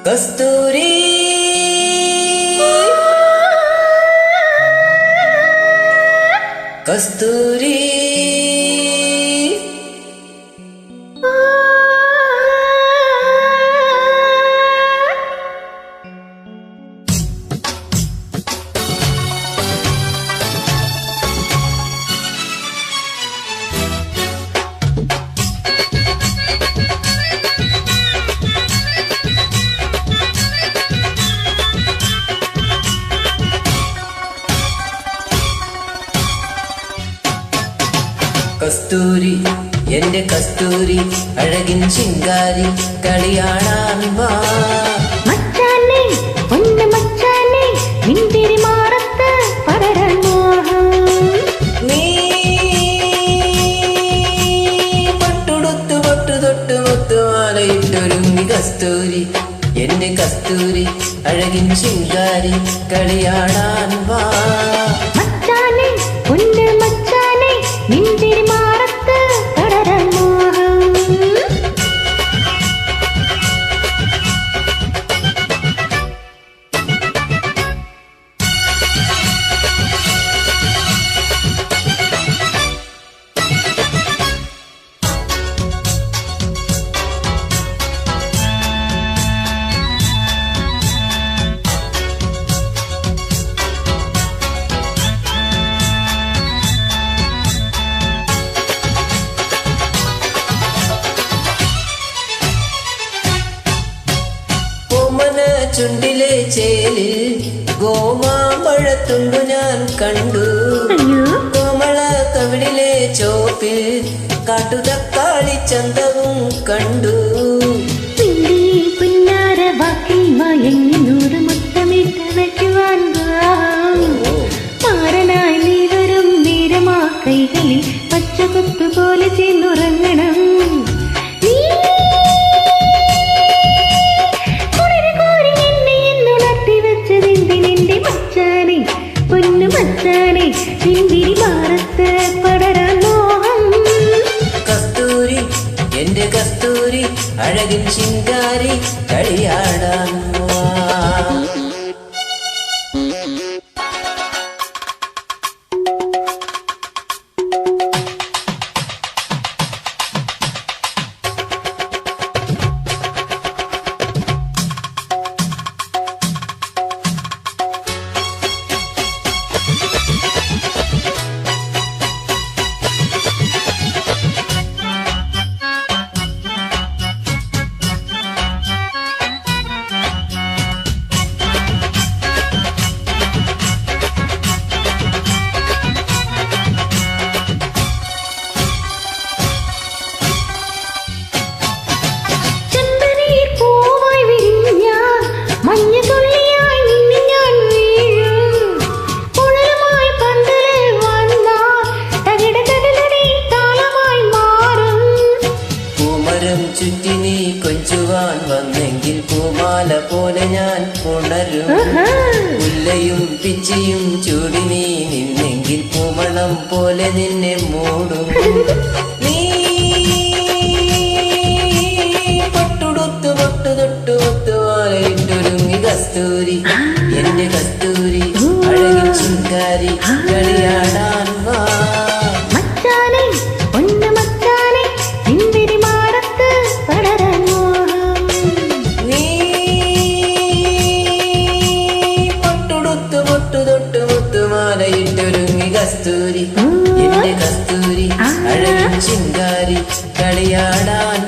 കസ്തൂരി കസ്തൂരി കസ്തൂരി എന്റെ കസ്തൂരി അഴകിൻ ചിങ്കാരി കളിയാടാൻ വാ മച്ചാനെ പൊന്നു മച്ചാനെ നിന്തിരി മാറത്ത് പടരാൻ മോഹം നീ പട്ടുടുത്തു പൊട്ടു തൊട്ടു മുത്തുമാലയിട്ടൊരുങ്ങി കസ്തൂരി എന്റെ കസ്തൂരി അഴകിൻ ചിങ്കാരി കളിയാടാൻ വാ മച്ചാനെ പൊന്നു മച്ചാനെ നിന്തിരി മാറത്ത് പടരാൻ മോഹം ചുണ്ടിലെ ചേലിൽ ഗോമാമ്പഴത്തുണ്ടു ഞാൻ കണ്ടു കോമള കവിളിലെ ചോപ്പിൽ കാട്ടുതക്കാളി ചന്തവും കണ്ടു പുന്നാര വാക്കിൽ മയങ്ങിനൂറ് മുത്തമിട്ടണയ്ക്കുവാൻ മാറനായി നീ വരും നേരമാ കൈകളിൽ പച്ചകൊത്തുപോലെ ചെന്നുറങ്ങണം നിന്തിരി മാറത്ത് പടരാൻ മോഹം കസ്തൂരി എന്റെ കസ്തൂരി അഴകിൻ ചിങ്കാരി കളിയാടാൻ വാ ചുറ്റി നീ കൊഞ്ചുവാൻ വന്നെങ്കിൽ പൂമാല പോലെ ഞാൻ പുണരും മുല്ലയും പിച്ചിയും ചൂടി നീ നിന്നെങ്കിൽ പൂമണം പോലെ നിന്നെ മൂടും നീ പട്ടുടുത്തു പൊട്ടു തൊട്ടു മുത്തുമാലയിട്ടൊരുങ്ങി കസ്തൂരി എന്റെ കസ്തൂരി അഴകിൻ ചിങ്കാരി കളിയാടാൻ വാ കസ്തൂരി എന്റെ കസ്തൂരി അഴകിൻ ചിങ്കാരി കളിയാടാൻ